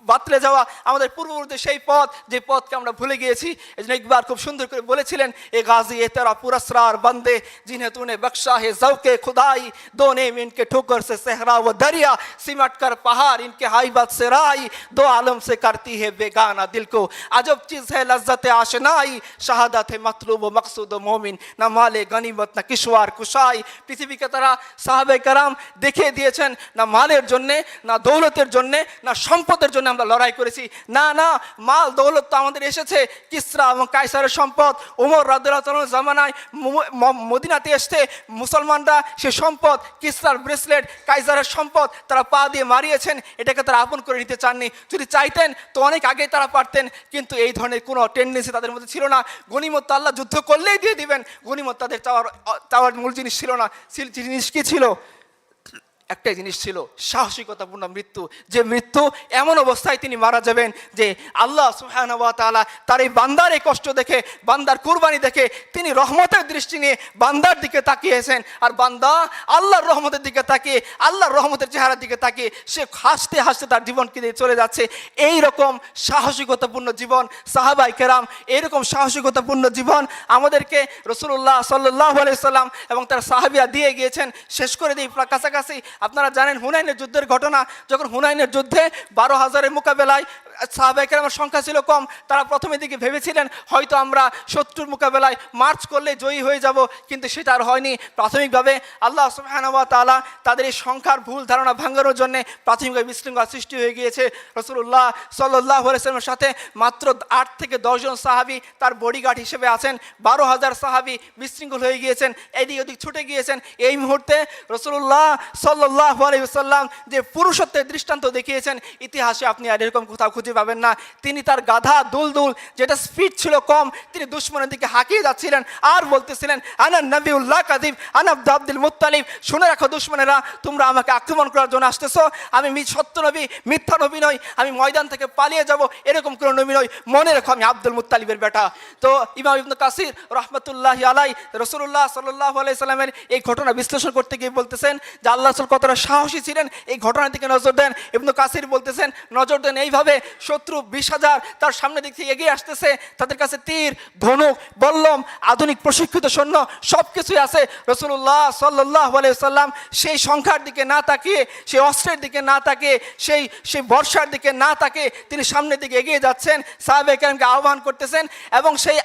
বাতলে যাওয়া, আমাদের পূর্ববর্তী সেই পথ, যে পথকে আমরা ভুলে গিয়েছি। এই জন্য একবার খুব সুন্দর করে বলেছিলেন এ গাজী এ তেরা পুরস্রার বন্দে जिन्हें तूने बख्शा है ज़ौक़े खुदाई, दो नेम इनके ठोकर से सहरा व दरिया, सिमट कर पहाड़ इनके हाइबत से राई, दो आलम से करती है बेगाना दिल को, अजब चीज़ है लज्जत आशनाई, शहादत है मतलूब व मकसूद व मोमिन, न माले गनीमत न किशवार कुशाई। পৃথিবীকে তারা সাহাবায়ে কেরাম দেখিয়ে দিয়েছেন না মালের জন্যে, না দৌলতের জন্যে, না সম্পদের জন্য আমরা লড়াই করেছি। না না, মাল দৌলত তো আমাদের এসেছে কিসরা এবং কায়সারের সম্পদ, ওমর রাদিয়াল্লাহু তাআলার জামানায় মদিনাতে এসে মুসলমানরা সে সম্পদ, কিসরার ব্রেসলেট, কায়সারের সম্পদ তারা পা দিয়ে মারিয়েছেন, এটাকে তারা আপন করে নিতে চাননি। যদি চাইতেন তো অনেক আগেই তারা পারতেন, কিন্তু এই ধরনের কোনো টেন্ডেন্সি তাদের মধ্যে ছিল না। গনিমত আল্লাহ যুদ্ধ করলেই দিয়ে দিবেন, গনিমত তাদের চাওয়ার মূল জিনিস ছিল না। জিনিস কি ছিল? একটাই জিনিস ছিল, সাহসিকতাপূর্ণ মৃত্যু। যে মৃত্যু এমন অবস্থায় তিনি মারা যাবেন যে আল্লাহ সুবহানাহু ওয়া তাআলা তার এই বান্দার এই কষ্ট দেখে, বান্দার কুরবানি দেখে তিনি রহমতের দৃষ্টি নিয়ে বান্দার দিকে তাকিয়েছেন, আর বান্দা আল্লাহর রহমতের দিকে তাকিয়ে, আল্লাহর রহমতের চেহারার দিকে তাকিয়ে সে হাসতে হাসতে তার জীবনকে দিয়ে চলে যাচ্ছে। এই রকম সাহসিকতাপূর্ণ জীবন সাহাবায়ে কেরাম, এইরকম সাহসিকতাপূর্ণ জীবন আমাদেরকে রাসূলুল্লাহ সাল্লাল্লাহু আলাইহি সাল্লাম এবং তার সাহাবীরা দিয়ে গিয়েছেন। শেষ করে দিই কাছাকাছি, আপনারা জানেন হুনাইনের যুদ্ধের ঘটনা। যখন হুনাইনের যুদ্ধে 12,000-এর মোকাবেলায় সাহাবায়ে কেরামের সংখ্যা ছিল কম, তারা প্রথমের দিকে ভেবেছিলেন হয়তো আমরা শত্রুর মোকাবেলায় মার্চ করলে জয়ী হয়ে যাব, কিন্তু সেটা আর হয়নি। প্রাথমিকভাবে আল্লাহ সুবহানাহু ওয়া তাআলা তাদের এই সংখ্যার ভুল ধারণা ভাঙানোর জন্য প্রাথমিকভাবে বিশৃঙ্খলা সৃষ্টি হয়ে গিয়েছে। রাসূলুল্লাহ সাল্লাল্লাহু আলাইহি ওয়াসাল্লামের সাথে মাত্র 8 থেকে 10 জন সাহাবী তার বডিগার্ড হিসেবে আছেন, 12,000 সাহাবী বিশৃঙ্খল হয়ে গিয়েছেন, এদিক ওদিক ছুটে গিয়েছেন। এই মুহূর্তে রাসূলুল্লাহ সাল্লাল্লাহু আলাইহি ওয়াসাল্লাম যে পুরুষত্বের দৃষ্টান্ত দেখিয়েছেন, ইতিহাসে আপনি আর এরকম কোথাও খুঁজে পাবেন না। তিনি তার গাধা দুলদুল, যেটা স্পিড ছিল কম, তিনি দুশমনের দিকে হাঁকিয়ে যাচ্ছিলেন আর বলতেছিলেন, আনা নবিউল্লাহ কাযিব আনা আব্দুল মুত্তালিব, শুনে রাখো দুশমনেরা, তোমরা আমাকে আক্রমণ করার জন্য আসতেছো, আমি সত্য নবী, মিথ্যা নবী নই, আমি ময়দান থেকে পালিয়ে যাব এরকম কোনো নবী নই, মনে রেখো আমি আব্দুল মুত্তালিবের বেটা। তো ইমাম ইবনে কাসির রাহমাতুল্লাহি আলাইহি রাসূলুল্লাহ সাল্লাল্লাহু আলাইহি সাল্লামের এই ঘটনা বিশ্লেষণ করতে গিয়ে বলতেছেন যে আল্লাহ রাসূল কতটা সাহসী ছিলেন, এই ঘটনার দিকে নজর দেন। ইবনে কাসির বলতেছেন, নজর দেন এইভাবে, শত্রু 20,000 তার সামনের দিক থেকে এগিয়ে আসতেছে, তাদের কাছে তীর, ধনুক, বল্লম, আধুনিক প্রশিক্ষিত সৈন্য সব কিছুই আছে। রাসূলুল্লাহ সাল্লাল্লাহু আলাইহি সাল্লাম সেই সংখ্যার দিকে না তাকিয়ে, সেই অস্ত্রের দিকে না তাকিয়ে, সেই বর্ষার দিকে না তাকিয়ে তিনি সামনের দিকে এগিয়ে যাচ্ছেন, সাহাবায়ে কেরামকে আহ্বান করতেছেন, এবং সেই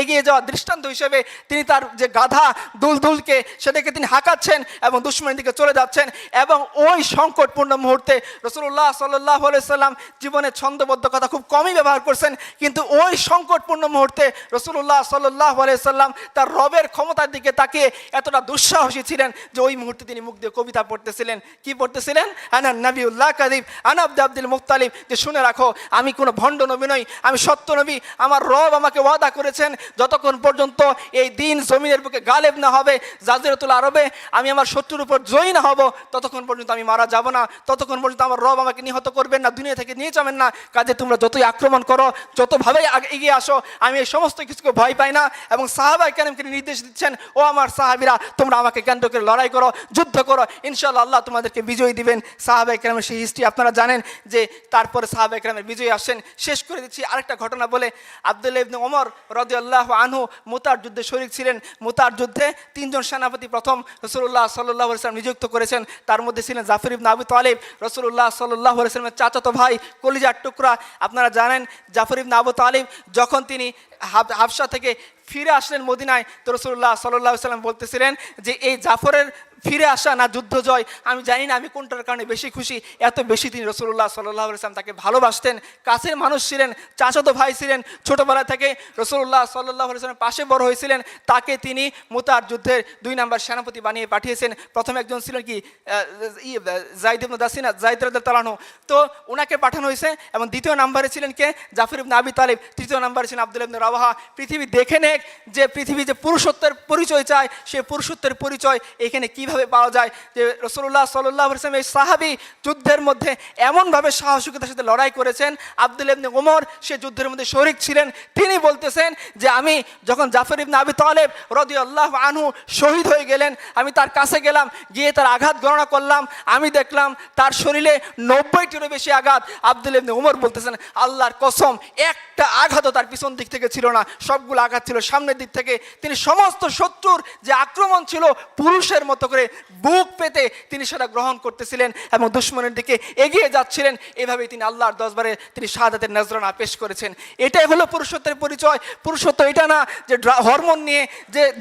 এগিয়ে যাওয়ার দৃষ্টান্ত হিসেবে তিনি তার যে গাধা দুলদুলকে সেটাকে তিনি হাঁকাচ্ছেন এবং দুশমনের দিকে চলে যাচ্ছেন। এবং ওই সংকটপূর্ণ মুহূর্তে রাসূলুল্লাহ সাল্লাল্লাহু আলাইহি সাল্লাম জীবনে ছন্দবদ্ধ কথা খুব কমই ব্যবহার করছেন, কিন্তু ওই সংকটপূর্ণ মুহূর্তে রাসূলুল্লাহ সাল্লাল্লাহু আলাইহি সাল্লাম তার রবের ক্ষমতার দিকে তাকিয়ে এতটা দুঃসাহসী ছিলেন যে ওই মুহূর্তে তিনি মুখ দিয়ে কবিতা পড়তেছিলেন। কি পড়তেছিলেন? আনা নবিউল্লাহ কাযিব আনা আব্দুল মুত্তালিব, যে শুনে রাখো আমি কোনো ভণ্ড নবী নই, আমি সত্য নবী, আমার রব আমাকে ওয়াদা করেছেন যতক্ষণ পর্যন্ত এই দিন জমিনের বুকে গালেব না হবে, জাজিরাতুল আরবে আমি আমার শত্রুর উপর জয়ী না হব, ততক্ষণ পর্যন্ত আমি মারা যাব না, ততক্ষণ পর্যন্ত আমার রব আমাকে নিহত করবেন না, দুনিয়া থেকে নিয়ে যাবেন না। কাজে তোমরা যতই আক্রমণ করো, যতভাবেই এগিয়ে আসো, আমি এই সমস্ত কিছুকে ভয় পাই না। এবং সাহাবায়ে কেরামকে নির্দেশ দিচ্ছেন, ও আমার সাহাবীরা, তোমরা আমাকে কেন্দ্র করে লড়াই করো, যুদ্ধ করো, ইনশাআল্লাহ আল্লাহ তোমাদেরকে বিজয় দিবেন। সাহাবায়ে কেরামের সেই হিস্ট্রি আপনারা জানেন যে তারপরে সাহাবায়ে কেরামের বিজয় আসেন। শেষ করে দিচ্ছি আরেকটা ঘটনা বলে, আব্দুল্লাহ ইবনে ওমর রাদিয়াল্লাহু আনহু মুতার যুদ্ধে শরীক ছিলেন। মুতার যুদ্ধে 3 জন সেনাপতি প্রথম রাসূলুল্লাহ সাল্লাল্লাহু আলাইহি ওয়াসাল্লাম নিযুক্ত করেছেন, তার মধ্যে ছিলেন জাফর ইবনে আবু তালিব, রাসূলুল্লাহ সাল্লাল্লাহু আলাইহি ওয়াসাল্লামের চাচাতো ভাই, কলিজার টুকরা। আপনারা জানেন জাফর ইবনে আবু তালিব যখন তিনি হাবশা থেকে ফিরে আসলেন মদিনায়, তো রাসূলুল্লাহ সাল্লাল্লাহু আলাইহি ওয়াসাল্লাম বলতেছিলেন যে এই জাফরের ফিরে আসা না যুদ্ধ জয়, আমি জানি না আমি কোনটার কারণে বেশি খুশি। এত বেশি তিনি রাসূলুল্লাহ সাল্লাল্লাহু আলাইহি ওয়াসাল্লাম তাকে ভালোবাসতেন, কাছের মানুষ ছিলেন, চাচাতো ভাই ছিলেন, ছোটবেলা থেকে রাসূলুল্লাহ সাল্লাল্লাহু আলাইহি ওয়াসাল্লামের পাশে বড় হয়েছিলেন। তাকে তিনি মুতার যুদ্ধের 2 নম্বর সেনাপতি বানিয়ে পাঠিয়েছেন। প্রথম একজন ছিলেন কি যায়েদ ইবনে দাসিনা, যায়েদ রাদিয়াল্লাহু আনহু, তো ওনাকে পাঠানো হয়েছে। এবং দ্বিতীয় নম্বরে ছিলেন কে? জাফর ইবনে আবি তালিব। তৃতীয় নম্বরে ছিলেন আব্দুল্লাহ ইবনে রাওয়াহা। পৃথিবী দেখে নেক যে পৃথিবী যে পুরুষত্বের পরিচয় চায়, সেই পুরুষত্বের পরিচয় এখানে কিভাবে পাওয়া যায়, যে রাসূলুল্লাহ সাল্লাল্লাহু আলাইহি ওয়াসাল্লাম এই সাহাবী যুদ্ধের মধ্যে এমনভাবে সাহসিকতার সাথে লড়াই করেছেন। আব্দুল্লাহ ইবনে ওমর সে যুদ্ধের মধ্যে শরীক ছিলেন। তিনি বলতেছেন যে আমি যখন জাফর ইবনে আবি তালিব রাদিয়াল্লাহু আনহু শহীদ হয়ে গেলেন, আমি তার কাছে গেলাম, গিয়ে তার আঘাত গণনা করলাম, আমি দেখলাম তার শরীরে 90টিরও বেশি আঘাত। আব্দুল্লাহ ইবনে ওমর বলতেছেন, আল্লাহর কসম একটা আঘাতও তার পিছন দিক থেকে ছিল না, সবগুলো আঘাত ছিল সামনের দিক থেকে। তিনি সমস্ত শত্রুর যে আক্রমণ ছিল পুরুষের মতো করে বুক পেতে তিনি সেটা গ্রহণ করতেছিলেন এবং দুশমনের দিকে এগিয়ে যাচ্ছিলেন। এভাবেই তিনি আল্লাহর দরবারে তিনি শাহাদাতের নজরানা পেশ করেছেন। এটাই হলো পুরুষত্বের পরিচয়। পুরুষত্ব এটা না যে হরমোন নিয়ে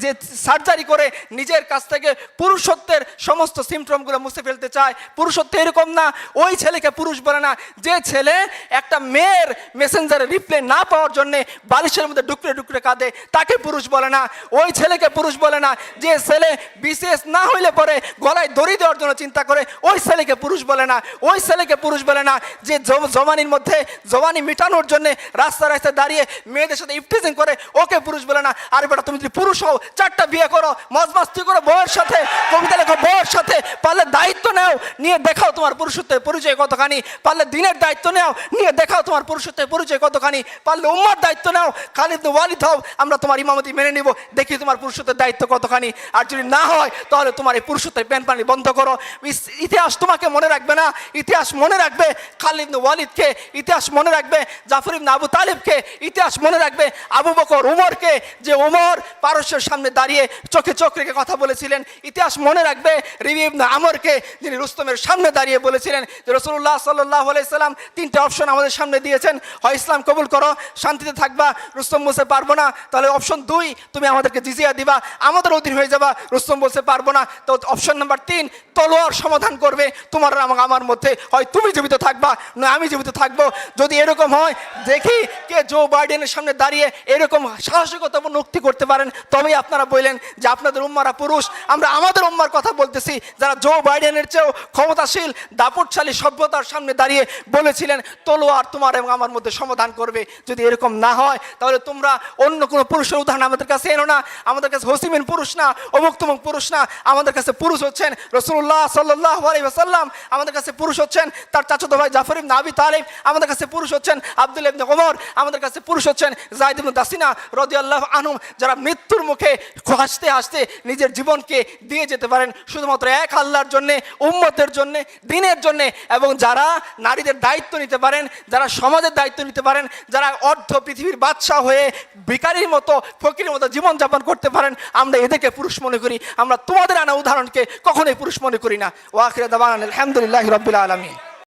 যে সার্জারি করে নিজের কাছ থেকে পুরুষত্বের সমস্ত সিমটমগুলো মুছে ফেলতে চায়। পুরুষত্ব এরকম না। ওই ছেলেকে পুরুষ বলে না যে ছেলে একটা মেয়ের মেসেঞ্জারে রিপ্লাই না পাওয়ার জন্যে বালিশের মধ্যে ডুকরে ডুকরে কাঁদে, তাকে পুরুষ বলে না। ওই ছেলেকে পুরুষ বলে না যে ছেলে বিশেষ না হইলে পরে গলায় দড়ি দেওয়ার জন্য চিন্তা করে, ওই ছেলেকে পুরুষ বলে না। ওই ছেলেকে পুরুষ বলে না যে জওয়ানির মধ্যে জওয়ানি মিটানোর জন্য রাস্তায় রাস্তায় দাঁড়িয়ে মেয়েদের সাথে ইফটিজিং করে, ওকে পুরুষ বলে না। আর বেটা তুমি যদি পুরুষ হও 4টা বিয়ে করো, মজমাস্তি করো বউয়ের সাথে, কবিতা লেখো বউয়ের সাথে, পারলে দায়িত্ব নাও, নিয়ে দেখাও তোমার পুরুষত্বের পরিচয় কতখানি। পারলে দিনের দায়িত্ব নাও, নিয়ে দেখাও তোমার পুরুষত্বের পরিচয় কতখানি। পারলে উম্মার দায়িত্ব নাও, খালিদ ইবনে ওয়ালিদ হও, আমরা তোমার ইমামতি মেনে নিব, দেখি তোমার পুরুষত্বের দায়িত্ব কতখানি। আর যদি না হয় তাহলে তোমার এই পুরুষত্বের প্যান পানি বন্ধ করো। ইতিহাস তোমাকে মনে রাখবে না, ইতিহাস মনে রাখবে খালিদ ইবনে ওয়ালিদকে, ইতিহাস মনে রাখবে জাফর ইবনে আবু তালিবকে, ইতিহাস মনে রাখবে আবু বকর উমরকে, যে উমর পারস্যের সামনে দাঁড়িয়ে চোখে চোখ রেখে কথা বলেছিলেন। ইতিহাস মনে রাখবে রিবি ইবনে ইবনে আমরকে, যিনি রুস্তমের সামনে দাঁড়িয়ে বলেছিলেন যে রাসূলুল্লাহ সাল্লাল্লাহু আলাইহি সাল্লাম তিনটা অপশন আমাদের সামনে দিয়েছেন, হয় ইসলাম কবুল করো, শান্তিতে থাকবা, রুস্তম বলছে পারবো না, তাহলে অপশন 2 তুমি আমাদেরকে জিজিয়া দিবা, আমাদের অধীন হয়ে যাবা। রুস্তম বলছে পারবো না, তো অপশন নাম্বার 3 তলোয়ার সমাধান করবে তোমার এবং আমার মধ্যে, হয় তুমি জীবিত থাকবা না আমি জীবিত থাকবো। যদি এরকম হয়, দেখি কে জো বাইডেনের সামনে দাঁড়িয়ে এরকম সাহসিকতাপূর্ণ উক্তি করতে পারেন, তবেই আপনারা বললেন যে আপনাদের উম্মারা পুরুষ। আমরা আমাদের উম্মার কথা বলতেছি, যারা জো বাইডেনের চেয়েও ক্ষমতাশীল দাপটশালী সভ্যতার সামনে দাঁড়িয়ে বলেছিলেন তলোয়ার তোমার এবং আমার মধ্যে সমাধান করবে। যদি এরকম না হয়, তাহলে তোমরা অন্য কোনো পুরুষের উদাহরণ আমাদের কাছে এনো না। আমাদের কাছে হসিমিন পুরুষ না, অমুক তমুক পুরুষ না, আমাদের কাছে পুরুষ হচ্ছেন রাসূলুল্লাহ সাল্লাল্লাহু আলাইহি ওয়াসাল্লাম, আমাদের কাছে পুরুষ হচ্ছেন তার চাচাতো ভাই জাফর ইবনে আবি তালিব, আমাদের কাছে পুরুষ হচ্ছেন আব্দুল্লাহ ইবনে ওমর, আমাদের কাছে পুরুষ হচ্ছেন যায়েদ ইবনে দাসিনা রাদিয়াল্লাহু আনহুম, যারা মৃত্যুর মুখে হাসতে হাসতে নিজের জীবনকে দিয়ে যেতে পারেন শুধুমাত্র এক আল্লাহর জন্যে, উম্মতের জন্যে, দ্বীনের জন্যে, এবং যারা নারীদের দায়িত্ব নিতে পারেন, যারা সমাজের দায়িত্ব নিতে পারেন, যারা অর্ধ পৃথিবীর বাদশাহ হয়ে ভিখারির মতো ফকিরের মতো জীবনযাপন করতে পারেন, আমরা এদেরকে পুরুষ মনে করি। আমরা তোমাদের আনা উদাহরণকে কখনোই পুরুষ মনে করি না। ওয়া আখিরু দাওয়ানা আলহামদুলিল্লাহি রাব্বিল আলামিন।